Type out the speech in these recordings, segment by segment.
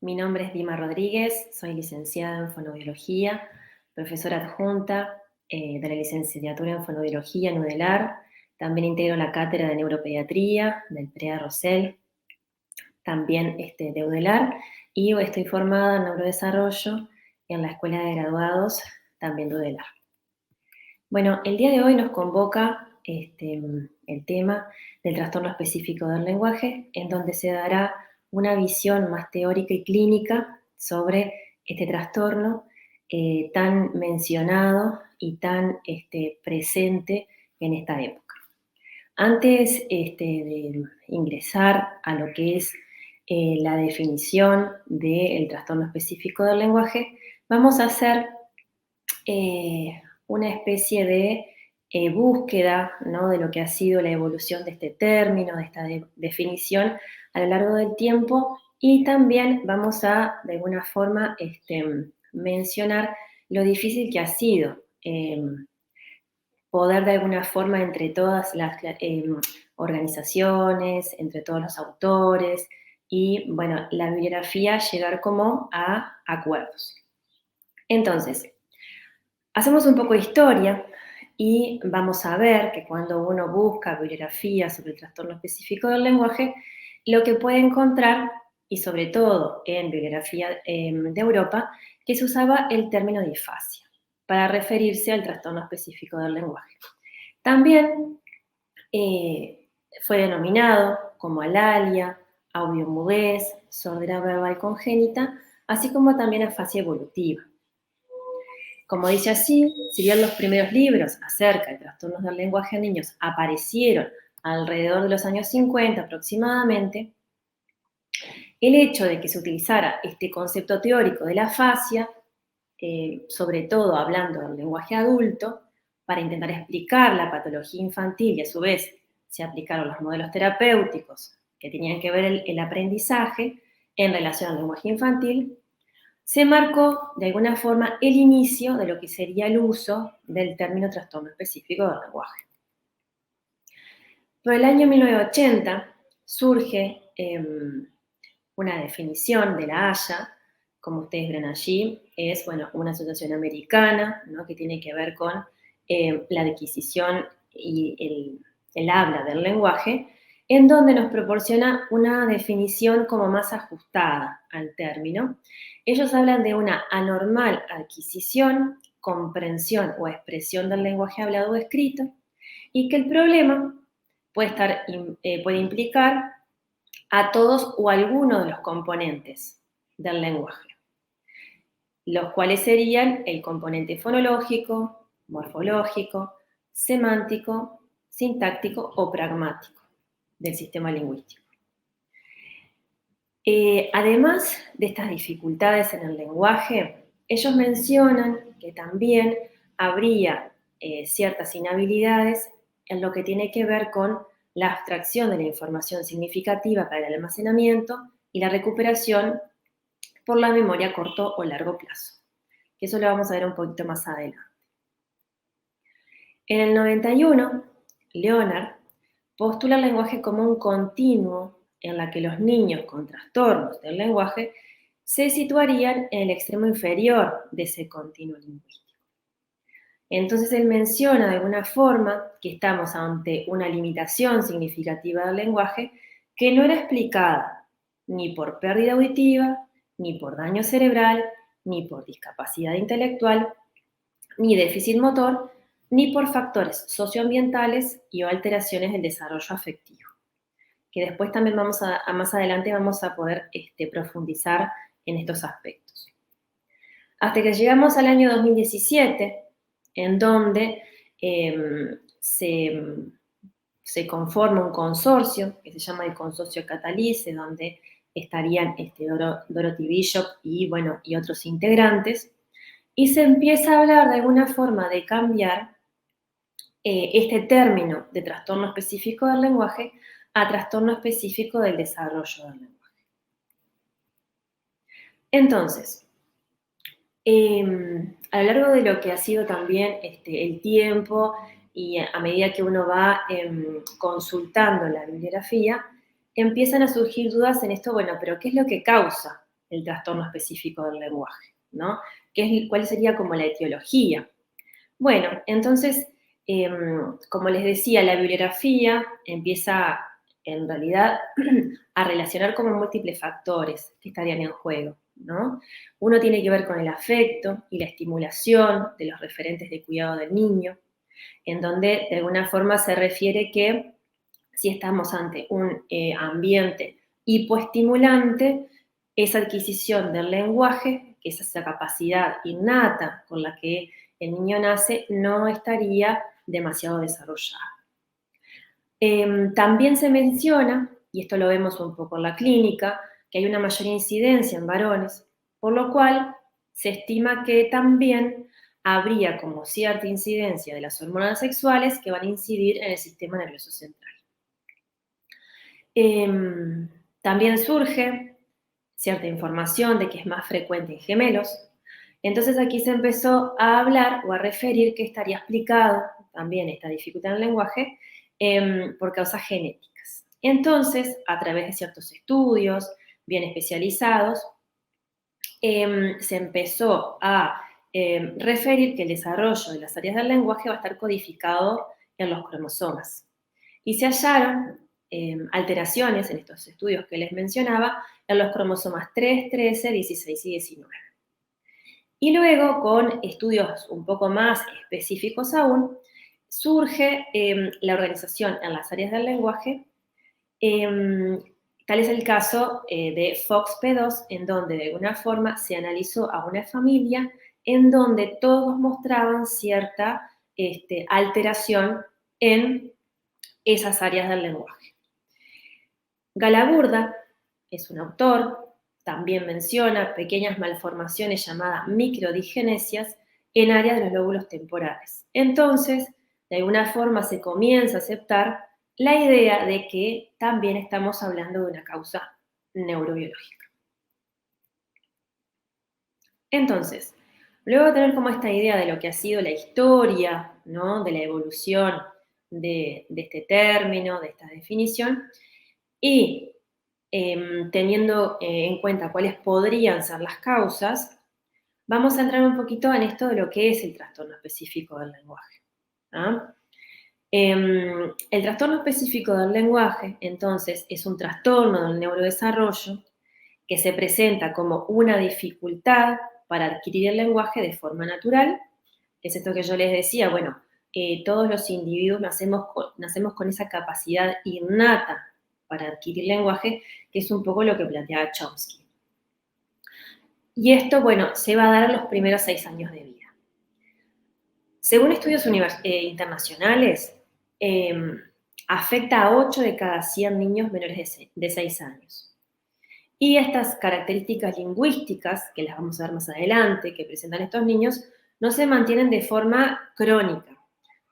Mi nombre es Dima Rodríguez, soy licenciada en Fonobiología, profesora adjunta de la licenciatura en Fonobiología en UDELAR. También integro la cátedra de Neuropediatría del PREA Rosell, también de UDELAR, y estoy formada en Neurodesarrollo en la Escuela de Graduados, también de UDELAR. Bueno, el día de hoy nos convoca el tema del trastorno específico del lenguaje, en donde se dará una visión más teórica y clínica sobre este trastorno tan mencionado y tan presente en esta época. Antes de ingresar a lo que es la definición del trastorno específico del lenguaje, vamos a hacer una especie de búsqueda, ¿no?, de lo que ha sido la evolución de este término, de esta definición a lo largo del tiempo, y también vamos a, de alguna forma, mencionar lo difícil que ha sido poder, de alguna forma, entre todas las organizaciones, entre todos los autores y, bueno, la bibliografía, llegar como a acuerdos. Entonces, hacemos un poco de historia y vamos a ver que cuando uno busca bibliografía sobre el trastorno específico del lenguaje, lo que puede encontrar, y sobre todo en bibliografía de Europa, que se usaba el término disfasia para referirse al trastorno específico del lenguaje. También fue denominado como alalia, audiomudez, sordera verbal congénita, así como también afasia evolutiva. Como dice así, si bien los primeros libros acerca de trastornos del lenguaje en niños aparecieron alrededor de los años 50 aproximadamente, el hecho de que se utilizara este concepto teórico de la afasia, sobre todo hablando del lenguaje adulto, para intentar explicar la patología infantil, y a su vez se aplicaron los modelos terapéuticos que tenían que ver el aprendizaje en relación al lenguaje infantil, se marcó de alguna forma el inicio de lo que sería el uso del término trastorno específico del lenguaje. Por el año 1980 surge una definición de la Haya, como ustedes ven allí, es una asociación americana, ¿no?, que tiene que ver con la adquisición y el habla del lenguaje, en donde nos proporciona una definición como más ajustada al término. Ellos hablan de una anormal adquisición, comprensión o expresión del lenguaje hablado o escrito, y que el problema puede implicar a todos o alguno de los componentes del lenguaje, los cuales serían el componente fonológico, morfológico, semántico, sintáctico o pragmático del sistema lingüístico. Además de estas dificultades en el lenguaje, ellos mencionan que también habría ciertas inhabilidades en lo que tiene que ver con la abstracción de la información significativa para el almacenamiento y la recuperación por la memoria a corto o largo plazo, que eso lo vamos a ver un poquito más adelante. En el 91, Leonard postula el lenguaje como un continuo en la que los niños con trastornos del lenguaje se situarían en el extremo inferior de ese continuo lingüístico. Entonces él menciona de alguna forma que estamos ante una limitación significativa del lenguaje que no era explicada ni por pérdida auditiva, ni por daño cerebral, ni por discapacidad intelectual, ni déficit motor, ni por factores socioambientales y o alteraciones del desarrollo afectivo, que después también más adelante vamos a poder profundizar en estos aspectos. Hasta que llegamos al año 2017, en donde se conforma un consorcio que se llama el Consorcio Catalyse, donde estarían Dorothy Bishop y otros integrantes, y se empieza a hablar de alguna forma de cambiar este término de trastorno específico del lenguaje a trastorno específico del desarrollo del lenguaje. Entonces, a lo largo de lo que ha sido también el tiempo y a medida que uno va consultando la bibliografía, empiezan a surgir dudas en esto, pero ¿qué es lo que causa el trastorno específico del lenguaje, ¿no? ¿Cuál sería como la etiología? Bueno, entonces, como les decía, la bibliografía empieza en realidad a relacionar como múltiples factores que estarían en juego, ¿no? Uno tiene que ver con el afecto y la estimulación de los referentes de cuidado del niño, en donde de alguna forma se refiere que si estamos ante un ambiente hipoestimulante, esa adquisición del lenguaje, que es esa capacidad innata con la que el niño nace, no estaría demasiado desarrollada. También se menciona, y esto lo vemos un poco en la clínica, que hay una mayor incidencia en varones, por lo cual se estima que también habría como cierta incidencia de las hormonas sexuales que van a incidir en el sistema nervioso central. También surge cierta información de que es más frecuente en gemelos. Entonces aquí se empezó a hablar o a referir que estaría explicado también esta dificultad en el lenguaje por causas genéticas. Entonces, a través de ciertos estudios bien especializados, se empezó a referir que el desarrollo de las áreas del lenguaje va a estar codificado en los cromosomas. Y se hallaron alteraciones en estos estudios que les mencionaba en los cromosomas 3, 13, 16 y 19. Y luego, con estudios un poco más específicos aún, surge la organización en las áreas del lenguaje. Tal es el caso de FOXP2, en donde de alguna forma se analizó a una familia en donde todos mostraban cierta alteración en esas áreas del lenguaje. Galaburda es un autor, también menciona pequeñas malformaciones llamadas microdigenesias en áreas de los lóbulos temporales. Entonces, de alguna forma se comienza a aceptar la idea de que también estamos hablando de una causa neurobiológica. Entonces, luego de tener como esta idea de lo que ha sido la historia, ¿no?, de la evolución de este término, de esta definición, y teniendo en cuenta cuáles podrían ser las causas, vamos a entrar un poquito en esto de lo que es el trastorno específico del lenguaje. ¿Ah? El trastorno específico del lenguaje, entonces, es un trastorno del neurodesarrollo que se presenta como una dificultad para adquirir el lenguaje de forma natural. Es esto que yo les decía, bueno, todos los individuos nacemos con esa capacidad innata para adquirir lenguaje, que es un poco lo que planteaba Chomsky. Y esto, bueno, se va a dar en los primeros 6 años de vida. Según estudios internacionales, afecta a 8 de cada 100 niños menores de 6 años. Y estas características lingüísticas, que las vamos a ver más adelante, que presentan estos niños, no se mantienen de forma crónica,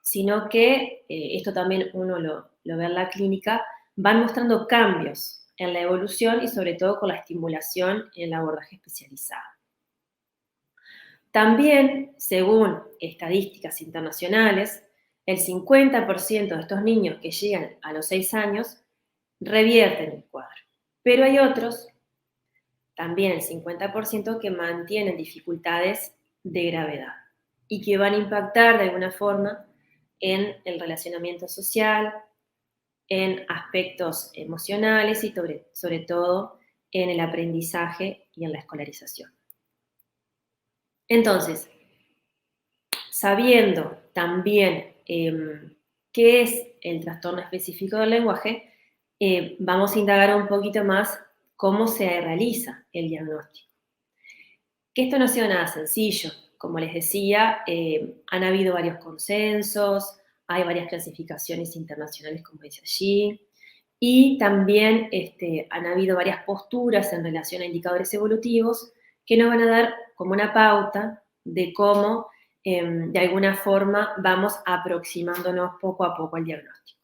sino que, esto también uno lo ve en la clínica, van mostrando cambios en la evolución y sobre todo con la estimulación en el abordaje especializado. También, según estadísticas internacionales, el 50% de estos niños que llegan a los 6 años revierten el cuadro. Pero hay otros, también el 50%, que mantienen dificultades de gravedad y que van a impactar de alguna forma en el relacionamiento social, en aspectos emocionales y sobre todo en el aprendizaje y en la escolarización. Entonces, sabiendo también qué es el trastorno específico del lenguaje, vamos a indagar un poquito más cómo se realiza el diagnóstico. Que esto no ha sido nada sencillo. Como les decía, han habido varios consensos, hay varias clasificaciones internacionales, como dice allí, y también han habido varias posturas en relación a indicadores evolutivos que nos van a dar como una pauta de cómo, de alguna forma, vamos aproximándonos poco a poco al diagnóstico.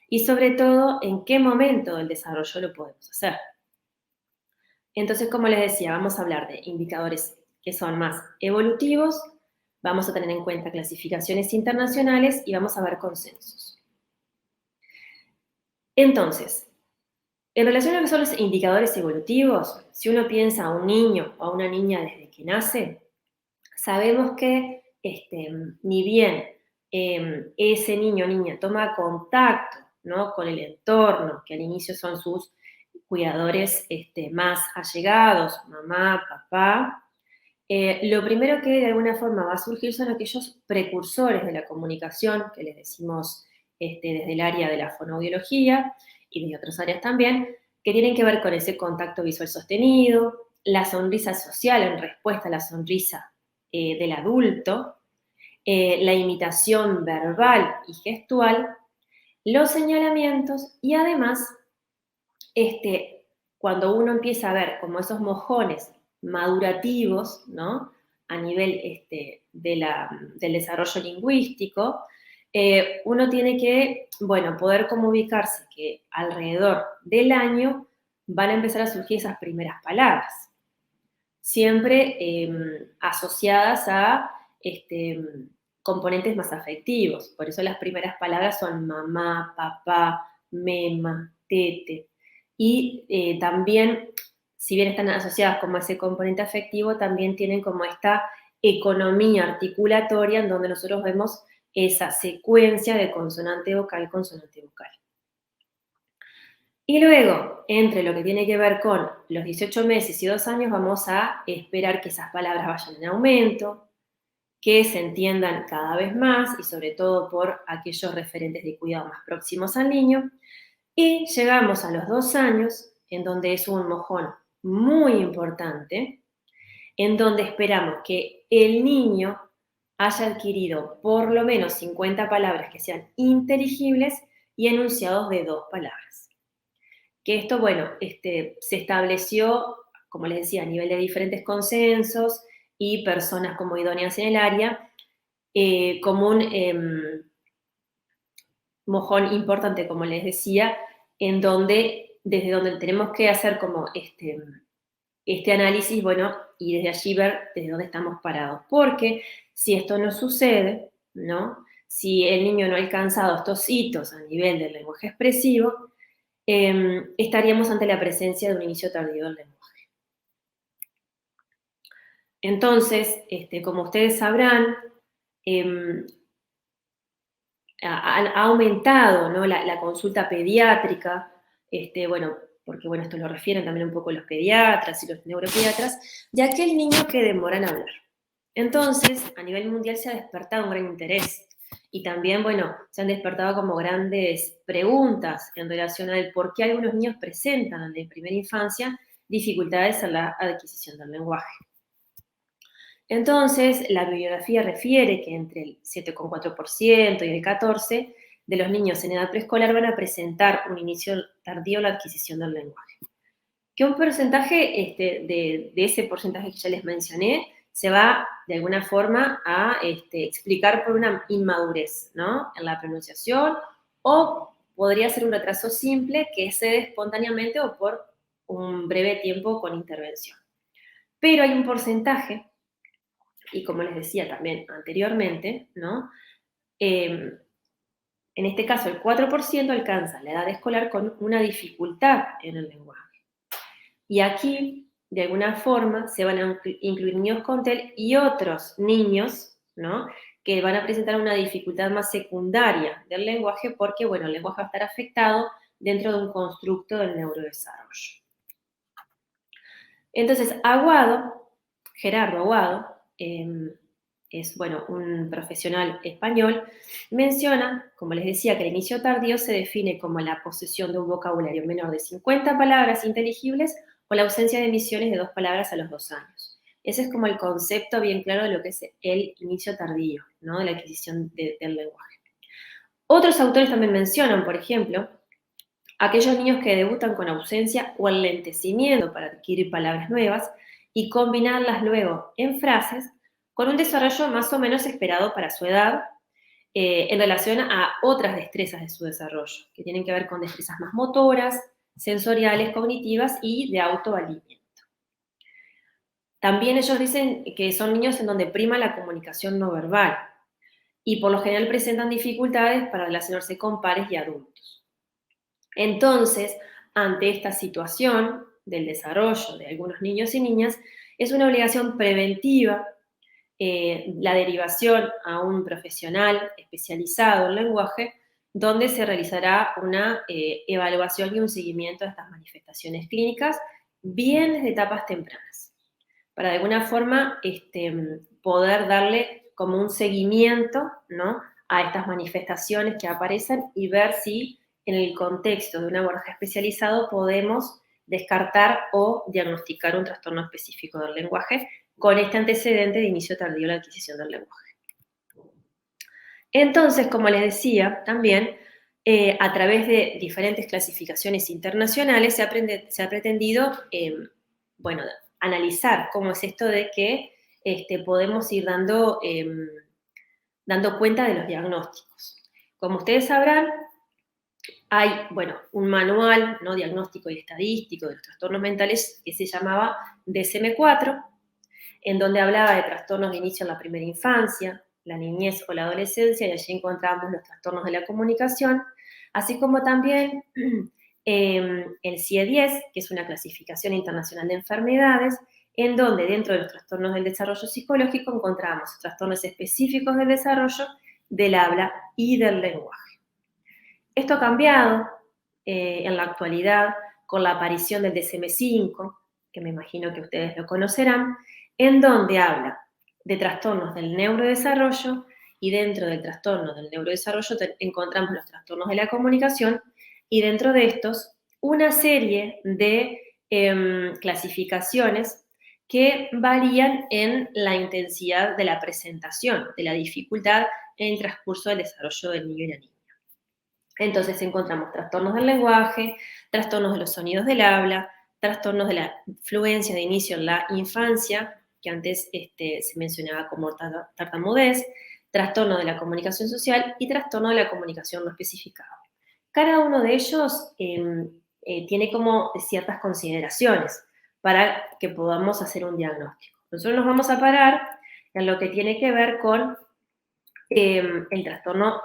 Y sobre todo, en qué momento del desarrollo lo podemos hacer. Entonces, como les decía, vamos a hablar de indicadores que son más evolutivos, vamos a tener en cuenta clasificaciones internacionales y vamos a ver consensos. Entonces, En relación a lo que son los indicadores evolutivos, si uno piensa a un niño o a una niña desde que nace, sabemos que ni bien ese niño o niña toma contacto, ¿no?, con el entorno, que al inicio son sus cuidadores más allegados, mamá, papá, lo primero que de alguna forma va a surgir son aquellos precursores de la comunicación, que les decimos desde el área de la fonoaudiología y de otras áreas también, que tienen que ver con ese contacto visual sostenido, la sonrisa social en respuesta a la sonrisa del adulto, la imitación verbal y gestual, los señalamientos y además, cuando uno empieza a ver como esos mojones madurativos, ¿no?, a nivel del desarrollo lingüístico, uno tiene que, bueno, poder como ubicarse que alrededor del año van a empezar a surgir esas primeras palabras, siempre asociadas a componentes más afectivos. Por eso las primeras palabras son mamá, papá, mema, tete. Y también, si bien están asociadas como a ese componente afectivo, también tienen como esta economía articulatoria en donde nosotros vemos esa secuencia de consonante vocal, consonante vocal. Y luego, entre lo que tiene que ver con los 18 meses y 2 años, vamos a esperar que esas palabras vayan en aumento, que se entiendan cada vez más y sobre todo por aquellos referentes de cuidado más próximos al niño. Y llegamos a los 2 años, en donde es un mojón muy importante, en donde esperamos que el niño haya adquirido por lo menos 50 palabras que sean inteligibles y enunciados de 2 palabras. Que esto, bueno, se estableció, como les decía, a nivel de diferentes consensos y personas como idóneas en el área, como un mojón importante, como les decía, en donde, desde donde tenemos que hacer como este análisis, bueno, y desde allí ver desde dónde estamos parados. Porque si esto no sucede, ¿no?, si el niño no ha alcanzado estos hitos a nivel del lenguaje expresivo, estaríamos ante la presencia de un inicio tardío del lenguaje. Entonces, como ustedes sabrán, em, ha aumentado, ¿no?, la consulta pediátrica, bueno, porque bueno, esto lo refieren también un poco los pediatras y los neuropediatras, de aquel niño que demora en hablar. Entonces, a nivel mundial se ha despertado un gran interés y también, bueno, se han despertado como grandes preguntas en relación al por qué algunos niños presentan de primera infancia dificultades en la adquisición del lenguaje. Entonces, la bibliografía refiere que entre el 7,4% y el 14% de los niños en edad preescolar van a presentar un inicio tardío en la adquisición del lenguaje. Que un porcentaje de ese porcentaje que ya les mencioné se va de alguna forma a explicar por una inmadurez, ¿no?, en la pronunciación, o podría ser un retraso simple que se dé espontáneamente o por un breve tiempo con intervención. Pero hay un porcentaje, y como les decía también anteriormente, ¿no?, en este caso el 4% alcanza la edad escolar con una dificultad en el lenguaje. Y aquí, de alguna forma, se van a incluir niños con TEL y otros niños, ¿no?, que van a presentar una dificultad más secundaria del lenguaje porque, bueno, el lenguaje va a estar afectado dentro de un constructo del neurodesarrollo. Entonces, Gerardo Aguado, es, bueno, un profesional español, menciona, como les decía, que el inicio tardío se define como la posesión de un vocabulario menor de 50 palabras inteligibles o la ausencia de emisiones de 2 palabras a los 2 años. Ese es como el concepto bien claro de lo que es el inicio tardío, ¿no?, de la adquisición del lenguaje. Otros autores también mencionan, por ejemplo, aquellos niños que debutan con ausencia o enlentecimiento para adquirir palabras nuevas y combinarlas luego en frases con un desarrollo más o menos esperado para su edad, en relación a otras destrezas de su desarrollo, que tienen que ver con destrezas más motoras, sensoriales, cognitivas y de autovalimiento. También ellos dicen que son niños en donde prima la comunicación no verbal y por lo general presentan dificultades para relacionarse con pares y adultos. Entonces, ante esta situación del desarrollo de algunos niños y niñas es una obligación preventiva la derivación a un profesional especializado en lenguaje, donde se realizará una evaluación y un seguimiento de estas manifestaciones clínicas, bien desde etapas tempranas, para de alguna forma poder darle como un seguimiento, ¿no?, a estas manifestaciones que aparecen y ver si en el contexto de un abordaje especializado podemos descartar o diagnosticar un trastorno específico del lenguaje con este antecedente de inicio tardío de la adquisición del lenguaje. Entonces, como les decía, también a través de diferentes clasificaciones internacionales se ha pretendido, bueno, analizar cómo es esto de que podemos ir dando cuenta de los diagnósticos. Como ustedes sabrán, hay, bueno, un manual, ¿no?, diagnóstico y estadístico de los trastornos mentales que se llamaba DSM-4, en donde hablaba de trastornos de inicio en la primera infancia, la niñez o la adolescencia, y allí encontramos los trastornos de la comunicación, así como también el CIE-10, que es una clasificación internacional de enfermedades, en donde dentro de los trastornos del desarrollo psicológico encontramos trastornos específicos del desarrollo, del habla y del lenguaje. Esto ha cambiado en la actualidad con la aparición del DSM-5, que me imagino que ustedes lo conocerán, en donde habla de trastornos del neurodesarrollo, y dentro del trastorno del neurodesarrollo encontramos los trastornos de la comunicación, y dentro de estos una serie de clasificaciones que varían en la intensidad de la presentación, de la dificultad en el transcurso del desarrollo del niño y la niña. Entonces encontramos trastornos del lenguaje, trastornos de los sonidos del habla, trastornos de la fluencia de inicio en la infancia, que antes se mencionaba como tartamudez, trastorno de la comunicación social y trastorno de la comunicación no especificada. Cada uno de ellos tiene como ciertas consideraciones para que podamos hacer un diagnóstico. Nosotros nos vamos a parar en lo que tiene que ver con el trastorno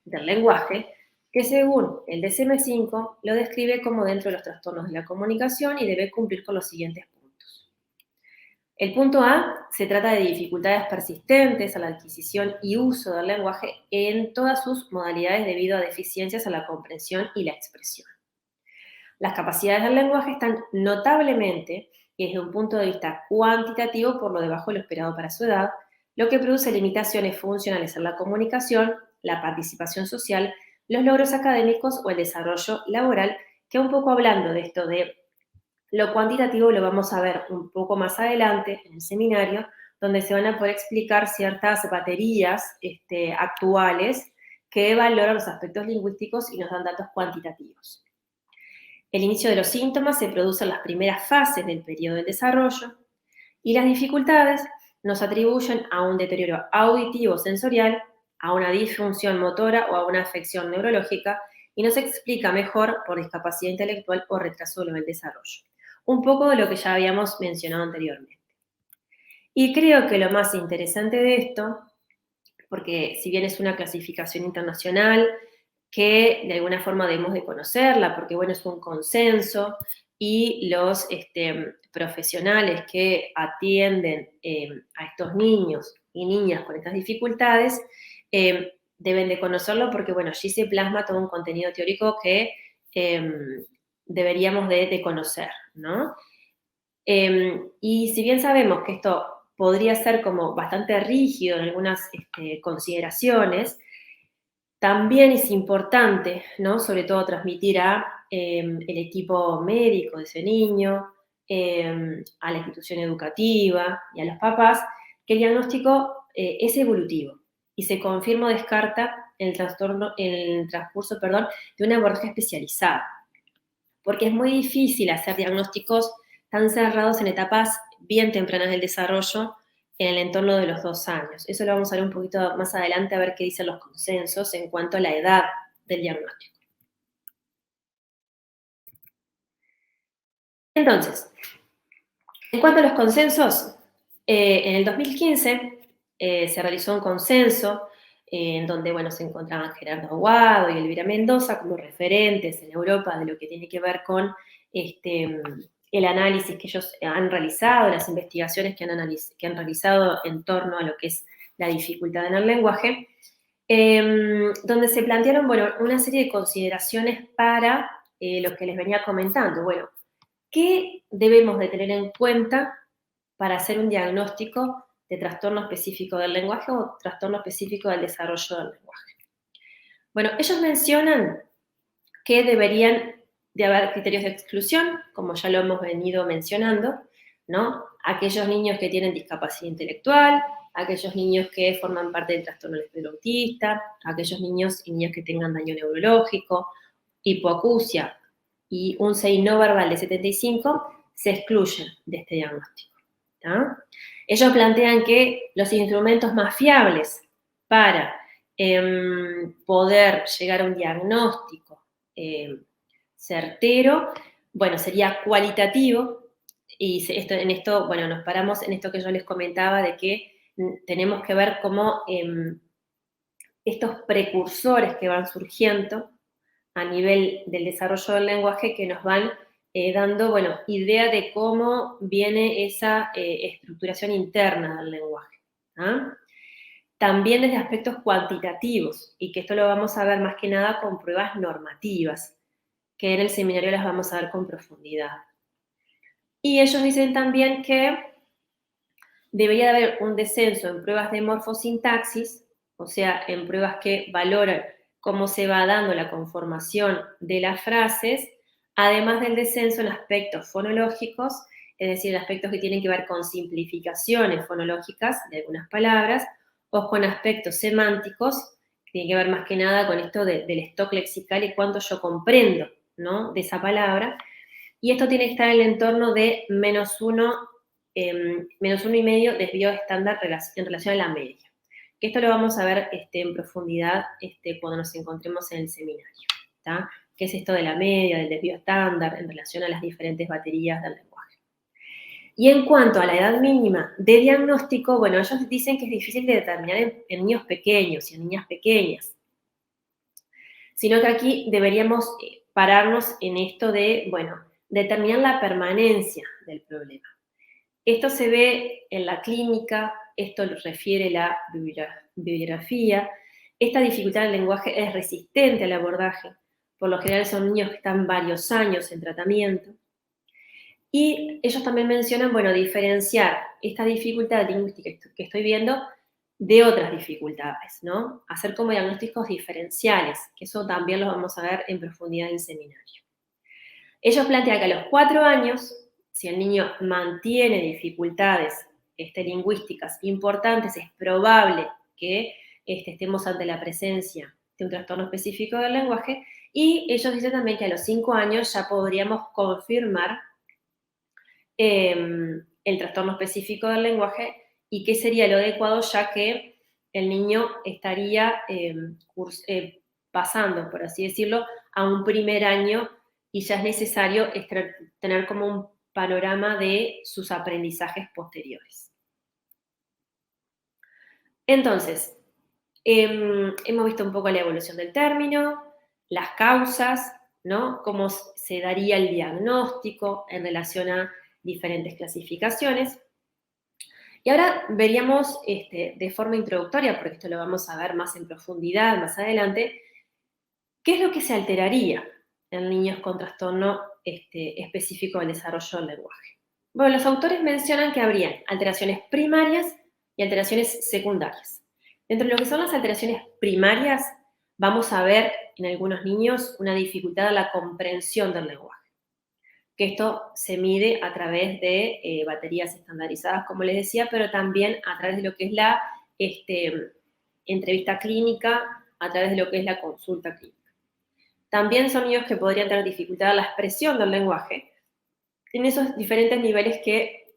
del lenguaje, que según el DSM-5 lo describe como dentro de los trastornos de la comunicación y debe cumplir con los siguientes puntos. El punto A se trata de dificultades persistentes a la adquisición y uso del lenguaje en todas sus modalidades debido a deficiencias en la comprensión y la expresión. Las capacidades del lenguaje están notablemente, y desde un punto de vista cuantitativo, por lo debajo de lo esperado para su edad, lo que produce limitaciones funcionales en la comunicación, la participación social, los logros académicos o el desarrollo laboral, que un poco hablando de esto de lo cuantitativo lo vamos a ver un poco más adelante en el seminario, donde se van a poder explicar ciertas baterías actuales que valoran los aspectos lingüísticos y nos dan datos cuantitativos. El inicio de los síntomas se produce en las primeras fases del periodo del desarrollo y las dificultades nos atribuyen a un deterioro auditivo sensorial, a una disfunción motora o a una afección neurológica y no se explica mejor por discapacidad intelectual o retraso del desarrollo. Un poco de lo que ya habíamos mencionado anteriormente. Y creo que lo más interesante de esto, porque si bien es una clasificación internacional que de alguna forma debemos de conocerla, porque bueno, es un consenso y los profesionales que atienden a estos niños y niñas con estas dificultades deben de conocerlo porque, bueno, allí se plasma todo un contenido teórico que deberíamos de conocer, ¿no? Y si bien sabemos que esto podría ser como bastante rígido en algunas consideraciones, también es importante, ¿no?, sobre todo transmitir a el equipo médico de ese niño, a la institución educativa y a los papás, que el diagnóstico es evolutivo y se confirma o descarta el transcurso de un abordaje especializado, porque es muy difícil hacer diagnósticos tan cerrados en etapas bien tempranas del desarrollo en el entorno de los 2 años. Eso lo vamos a ver un poquito más adelante, a ver qué dicen los consensos en cuanto a la edad del diagnóstico. Entonces, en cuanto a los consensos, en el 2015 se realizó un consenso en donde, bueno, se encontraban Gerardo Aguado y Elvira Mendoza como referentes en Europa de lo que tiene que ver con el análisis que ellos han realizado, las investigaciones que han realizado en torno a lo que es la dificultad en el lenguaje, donde se plantearon, bueno, una serie de consideraciones para lo que les venía comentando. Bueno, ¿qué debemos de tener en cuenta para hacer un diagnóstico de trastorno específico del lenguaje o trastorno específico del desarrollo del lenguaje? Bueno, ellos mencionan que deberían de haber criterios de exclusión, como ya lo hemos venido mencionando, ¿no? Aquellos niños que tienen discapacidad intelectual, aquellos niños que forman parte del trastorno del espectro autista, aquellos niños y niñas que tengan daño neurológico, hipoacusia y un CI no verbal de 75 se excluyen de este diagnóstico. ¿Tá? Ellos plantean que los instrumentos más fiables para poder llegar a un diagnóstico certero, bueno, sería cualitativo, y en esto, bueno, nos paramos en esto que yo les comentaba de que tenemos que ver cómo estos precursores que van surgiendo a nivel del desarrollo del lenguaje que nos van dando, bueno, idea de cómo viene esa estructuración interna del lenguaje. ¿Ah? También desde aspectos cuantitativos, y que esto lo vamos a ver más que nada con pruebas normativas, que en el seminario las vamos a ver con profundidad. Y ellos dicen también que debería haber un descenso en pruebas de morfosintaxis, o sea, en pruebas que valoran cómo se va dando la conformación de las frases, además del descenso en aspectos fonológicos, es decir, en aspectos que tienen que ver con simplificaciones fonológicas de algunas palabras, o con aspectos semánticos, que tienen que ver más que nada con esto del stock lexical y cuánto yo comprendo, ¿no?, de esa palabra. Y esto tiene que estar en el entorno de -1,5 desvío estándar en relación a la media. Que esto lo vamos a ver en profundidad cuando nos encontremos en el seminario. ¿Tá? ¿Qué es esto de la media, del desvío estándar en relación a las diferentes baterías del lenguaje? Y en cuanto a la edad mínima de diagnóstico, bueno, ellos dicen que es difícil de determinar en niños pequeños y en niñas pequeñas, sino que aquí deberíamos pararnos en esto de, bueno, determinar la permanencia del problema. Esto se ve en la clínica, esto lo refiere la bibliografía. Esta dificultad del lenguaje es resistente al abordaje. Por lo general son niños que están varios años en tratamiento. Y ellos también mencionan, bueno, diferenciar esta dificultad lingüística que estoy viendo de otras dificultades, ¿no? Hacer como diagnósticos diferenciales, que eso también lo vamos a ver en profundidad en el seminario. Ellos plantean que a los 4 años, si el niño mantiene dificultades lingüísticas importantes, es probable que estemos ante la presencia de un trastorno específico del lenguaje, y ellos dicen también que a los 5 años ya podríamos confirmar el trastorno específico del lenguaje y qué sería lo adecuado, ya que el niño estaría pasando, por así decirlo, a un primer año y ya es necesario tener como un panorama de sus aprendizajes posteriores. Entonces, hemos visto un poco la evolución del término, las causas, ¿no? Cómo se daría el diagnóstico en relación a diferentes clasificaciones. Y ahora veríamos de forma introductoria, porque esto lo vamos a ver más en profundidad más adelante, qué es lo que se alteraría en niños con trastorno específico del desarrollo del lenguaje. Bueno, los autores mencionan que habrían alteraciones primarias y alteraciones secundarias. Dentro de lo que son las alteraciones primarias, vamos a ver en algunos niños una dificultad en la comprensión del lenguaje, que esto se mide a través de baterías estandarizadas, como les decía, pero también a través de lo que es la entrevista clínica, a través de lo que es la consulta clínica. También son niños que podrían tener dificultad en la expresión del lenguaje, en esos diferentes niveles que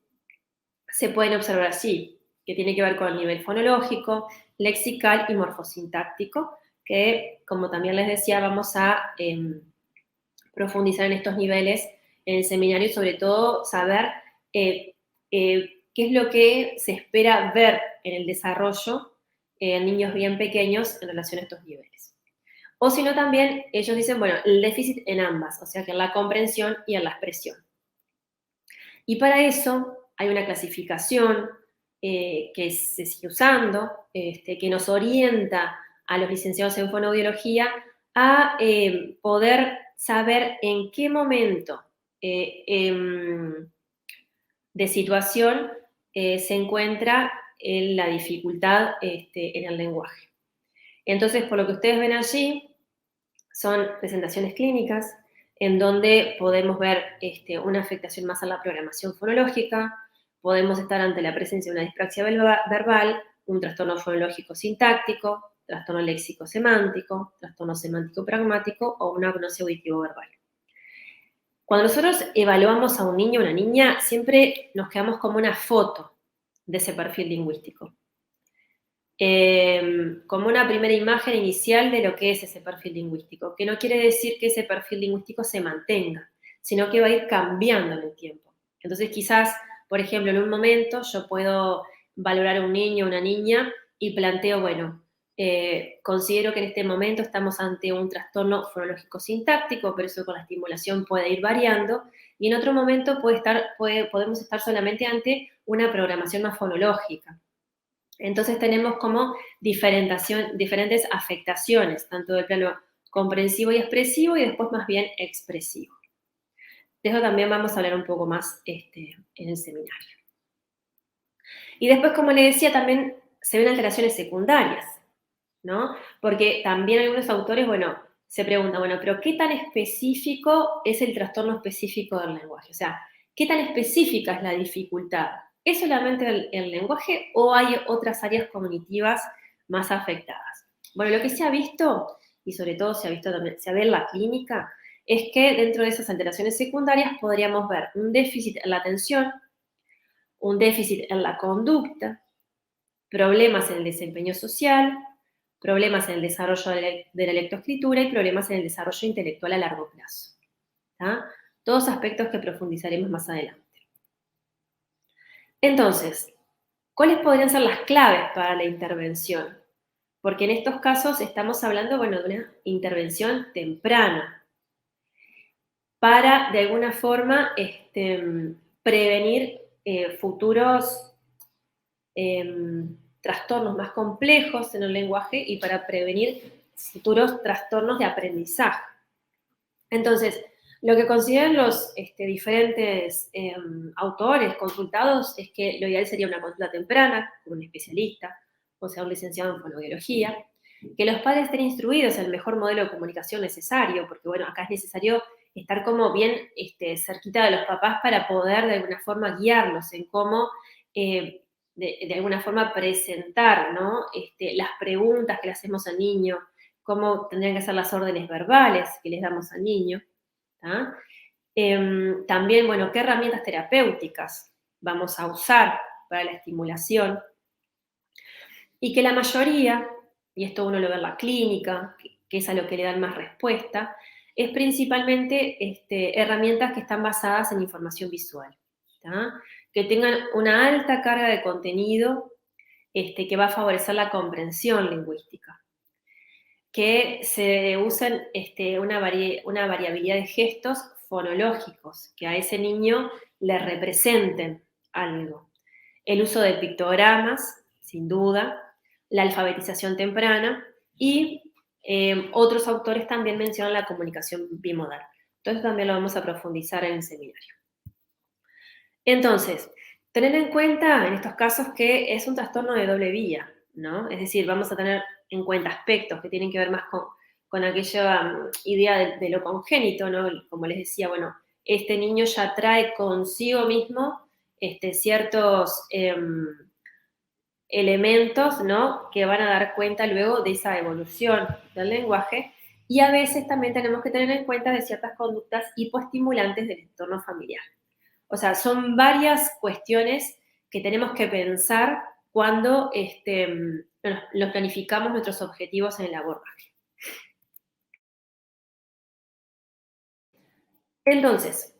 se pueden observar allí, que tiene que ver con el nivel fonológico, lexical y morfosintáctico, que, como también les decía, vamos a profundizar en estos niveles en el seminario, y sobre todo saber qué es lo que se espera ver en el desarrollo en niños bien pequeños en relación a estos niveles. O si no, también ellos dicen, bueno, el déficit en ambas, o sea, que en la comprensión y en la expresión. Y para eso hay una clasificación que se sigue usando, que nos orienta a los licenciados en fonoaudiología a poder saber en qué momento de situación se encuentra en la dificultad en el lenguaje. Entonces, por lo que ustedes ven allí, son presentaciones clínicas en donde podemos ver una afectación más a la programación fonológica, podemos estar ante la presencia de una dispraxia verbal, un trastorno fonológico sintáctico, trastorno léxico-semántico, trastorno semántico-pragmático o una agnosia auditivo-verbal. Cuando nosotros evaluamos a un niño o una niña, siempre nos quedamos como una foto de ese perfil lingüístico. Como una primera imagen inicial de lo que es ese perfil lingüístico, que no quiere decir que ese perfil lingüístico se mantenga, sino que va a ir cambiando en el tiempo. Entonces, quizás, por ejemplo, en un momento yo puedo valorar a un niño o una niña y planteo, bueno, considero que en este momento estamos ante un trastorno fonológico sintáctico, pero eso con la estimulación puede ir variando, y en otro momento podemos estar solamente ante una programación más fonológica. Entonces tenemos como diferentes afectaciones, tanto del plano comprensivo y expresivo y después más bien expresivo. De eso también vamos a hablar un poco más en el seminario. Y después, como les decía, también se ven alteraciones secundarias, ¿no? Porque también algunos autores, bueno, se preguntan, bueno, pero ¿qué tan específico es el trastorno específico del lenguaje? O sea, ¿qué tan específica es la dificultad? ¿Es solamente el lenguaje o hay otras áreas cognitivas más afectadas? Bueno, lo que se ha visto, y sobre todo se ha visto también, se ve en la clínica, es que dentro de esas alteraciones secundarias podríamos ver un déficit en la atención, un déficit en la conducta, problemas en el desempeño social, problemas en el desarrollo de la lectoescritura y problemas en el desarrollo intelectual a largo plazo. ¿Tá? Todos aspectos que profundizaremos más adelante. Entonces, ¿cuáles podrían ser las claves para la intervención? Porque en estos casos estamos hablando, bueno, de una intervención temprana para, de alguna forma, prevenir futuros trastornos más complejos en el lenguaje y para prevenir futuros trastornos de aprendizaje. Entonces, lo que consideran los diferentes autores consultados es que lo ideal sería una consulta temprana con un especialista, o sea, un licenciado en fonoaudiología, que los padres estén instruidos en el mejor modelo de comunicación necesario, porque bueno, acá es necesario estar como bien cerquita de los papás para poder de alguna forma guiarlos en cómo de alguna forma presentar, ¿no? Las preguntas que le hacemos al niño, cómo tendrían que ser las órdenes verbales que les damos al niño. ¿Tá? También, bueno, qué herramientas terapéuticas vamos a usar para la estimulación. Y que la mayoría, y esto uno lo ve en la clínica, que es a lo que le dan más respuesta, es principalmente herramientas que están basadas en información visual. ¿Tá? Que tengan una alta carga de contenido que va a favorecer la comprensión lingüística. Que se usen una variabilidad de gestos fonológicos, que a ese niño le representen algo. El uso de pictogramas, sin duda, la alfabetización temprana y otros autores también mencionan la comunicación bimodal. Entonces también lo vamos a profundizar en el seminario. Entonces, tener en cuenta en estos casos que es un trastorno de doble vía, ¿no? Es decir, vamos a tener en cuenta aspectos que tienen que ver más con aquella idea de lo congénito, ¿no? Como les decía, bueno, este niño ya trae consigo mismo ciertos elementos, ¿no? Que van a dar cuenta luego de esa evolución del lenguaje, y a veces también tenemos que tener en cuenta de ciertas conductas hipoestimulantes del entorno familiar. O sea, son varias cuestiones que tenemos que pensar cuando los planificamos nuestros objetivos en el abordaje. Entonces,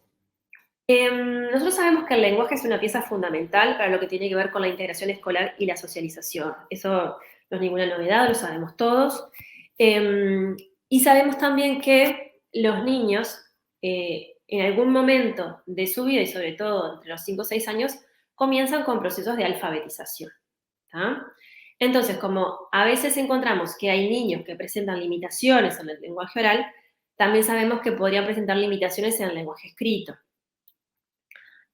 nosotros sabemos que el lenguaje es una pieza fundamental para lo que tiene que ver con la integración escolar y la socialización. Eso no es ninguna novedad, lo sabemos todos. Y sabemos también que los niños, en algún momento de su vida, y sobre todo entre los 5 o 6 años, comienzan con procesos de alfabetización. ¿Tá? Entonces, como a veces encontramos que hay niños que presentan limitaciones en el lenguaje oral, también sabemos que podrían presentar limitaciones en el lenguaje escrito.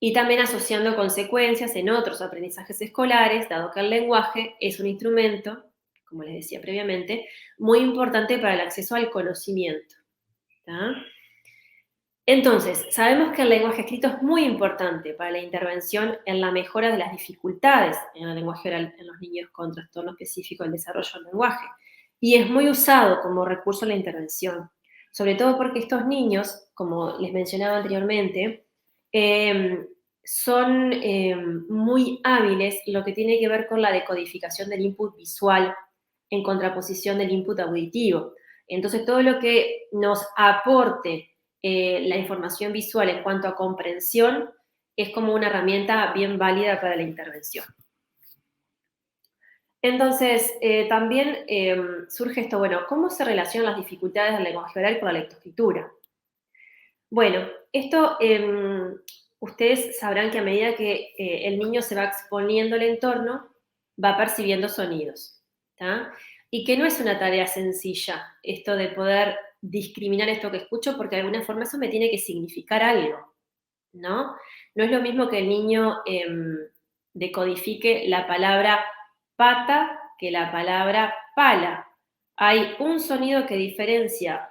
Y también asociando consecuencias en otros aprendizajes escolares, dado que el lenguaje es un instrumento, como les decía previamente, muy importante para el acceso al conocimiento. ¿Tá? Entonces, sabemos que el lenguaje escrito es muy importante para la intervención en la mejora de las dificultades en el lenguaje oral en los niños con trastorno específico del desarrollo del lenguaje. Y es muy usado como recurso en la intervención, sobre todo porque estos niños, como les mencionaba anteriormente, son muy hábiles en lo que tiene que ver con la decodificación del input visual en contraposición del input auditivo. Entonces, todo lo que nos aporte la información visual en cuanto a comprensión es como una herramienta bien válida para la intervención. Entonces, también surge esto, bueno, ¿cómo se relacionan las dificultades del lenguaje oral con la lectoescritura? Bueno, esto ustedes sabrán que a medida que el niño se va exponiendo al entorno, va percibiendo sonidos, ¿tá? Y que no es una tarea sencilla esto de poder discriminar esto que escucho, porque de alguna forma eso me tiene que significar algo, ¿no? No es lo mismo que el niño decodifique la palabra pata que la palabra pala. Hay un sonido que diferencia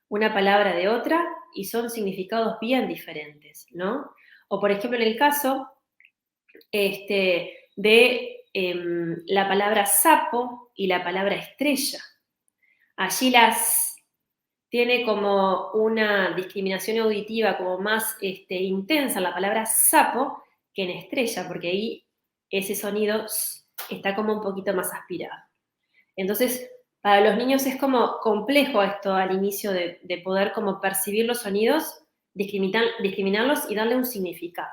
una palabra de otra y son significados bien diferentes, ¿no? O por ejemplo en el caso de la palabra sapo y la palabra estrella. Allí las tiene como una discriminación auditiva como más intensa la palabra sapo que en estrella, porque ahí ese sonido está como un poquito más aspirado. Entonces, para los niños es como complejo esto al inicio de poder como percibir los sonidos, discriminarlos y darle un significado.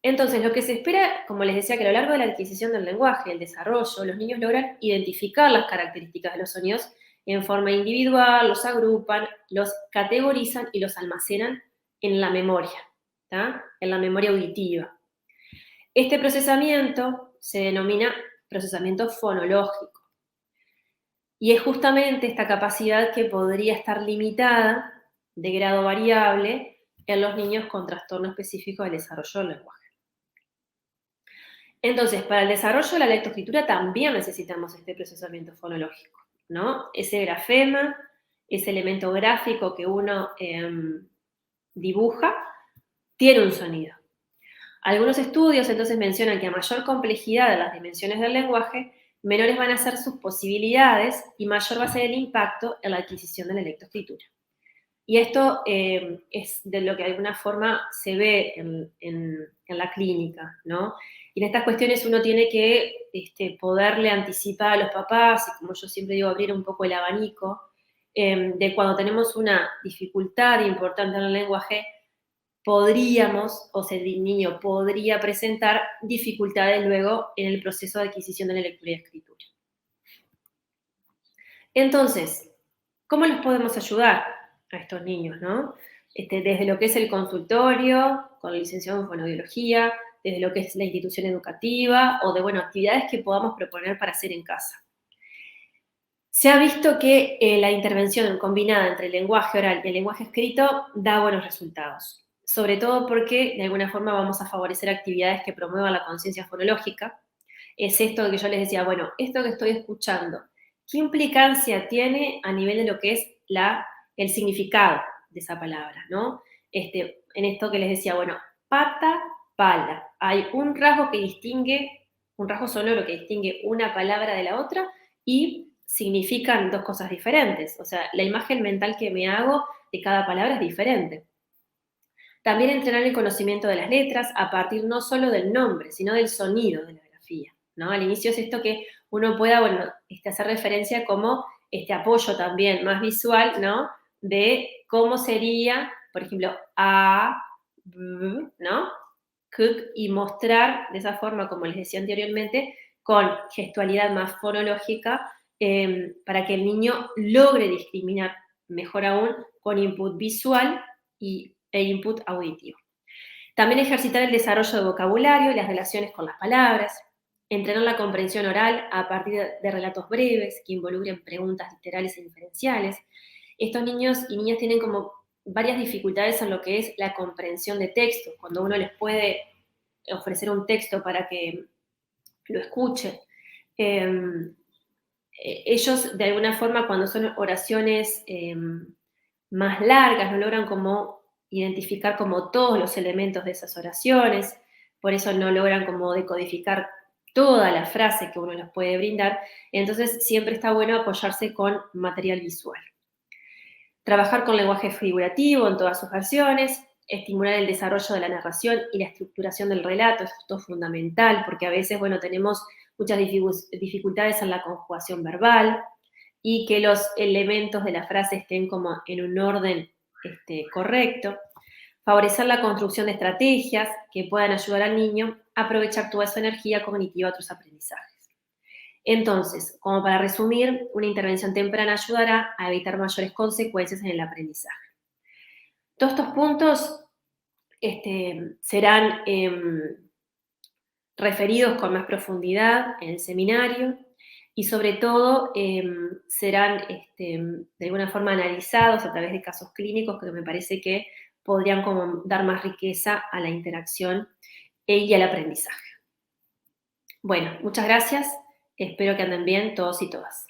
Entonces, lo que se espera, como les decía, que a lo largo de la adquisición del lenguaje, el desarrollo, los niños logran identificar las características de los sonidos en forma individual, los agrupan, los categorizan y los almacenan en la memoria, ¿tá? En la memoria auditiva. Este procesamiento se denomina procesamiento fonológico. Y es justamente esta capacidad que podría estar limitada de grado variable en los niños con trastorno específico del desarrollo del lenguaje. Entonces, para el desarrollo de la lectoescritura también necesitamos este procesamiento fonológico, ¿no? Ese grafema, ese elemento gráfico que uno dibuja, tiene un sonido. Algunos estudios entonces mencionan que a mayor complejidad de las dimensiones del lenguaje, menores van a ser sus posibilidades y mayor va a ser el impacto en la adquisición de la lectoescritura. Y esto es de lo que de alguna forma se ve en la clínica, ¿no? Y en estas cuestiones uno tiene que poderle anticipar a los papás, y como yo siempre digo, abrir un poco el abanico, de cuando tenemos una dificultad importante en el lenguaje, podríamos, o sea, el niño podría presentar dificultades luego en el proceso de adquisición de la lectura y escritura. Entonces, ¿cómo los podemos ayudar a estos niños, no? Desde lo que es el consultorio, con el licenciado en fonoaudiología, desde lo que es la institución educativa, o de, bueno, actividades que podamos proponer para hacer en casa. Se ha visto que la intervención combinada entre el lenguaje oral y el lenguaje escrito da buenos resultados, sobre todo porque de alguna forma vamos a favorecer actividades que promuevan la conciencia fonológica. Es esto que yo les decía, bueno, esto que estoy escuchando, ¿qué implicancia tiene a nivel de lo que es el significado de esa palabra, ¿no? En esto que les decía, bueno, pata, pala. Hay un rasgo que distingue, un rasgo sonoro que distingue una palabra de la otra y significan dos cosas diferentes. O sea, la imagen mental que me hago de cada palabra es diferente. También entrenar el conocimiento de las letras a partir no solo del nombre, sino del sonido de la grafía, ¿no? Al inicio es esto que uno pueda, bueno, hacer referencia como apoyo también más visual, ¿no? De cómo sería, por ejemplo, A, B, ¿no? y mostrar de esa forma, como les decía anteriormente, con gestualidad más fonológica, para que el niño logre discriminar mejor aún con input visual e input auditivo. También ejercitar el desarrollo de vocabulario y las relaciones con las palabras, entrenar la comprensión oral a partir de relatos breves que involucren preguntas literales e inferenciales. Estos niños y niñas tienen como varias dificultades en lo que es la comprensión de textos, cuando uno les puede ofrecer un texto para que lo escuchen. Ellos, de alguna forma, cuando son oraciones más largas, no logran como identificar como todos los elementos de esas oraciones, por eso no logran como decodificar toda la frase que uno les puede brindar, entonces siempre está bueno apoyarse con material visual. Trabajar con lenguaje figurativo en todas sus versiones, estimular el desarrollo de la narración y la estructuración del relato, esto es fundamental, porque a veces, bueno, tenemos muchas dificultades en la conjugación verbal y que los elementos de la frase estén como en un orden correcto. Favorecer la construcción de estrategias que puedan ayudar al niño a aprovechar toda su energía cognitiva a otros aprendizajes. Entonces, como para resumir, una intervención temprana ayudará a evitar mayores consecuencias en el aprendizaje. Todos estos puntos serán referidos con más profundidad en el seminario y sobre todo serán de alguna forma analizados a través de casos clínicos que me parece que podrían como dar más riqueza a la interacción y al aprendizaje. Bueno, muchas gracias. Espero que anden bien todos y todas.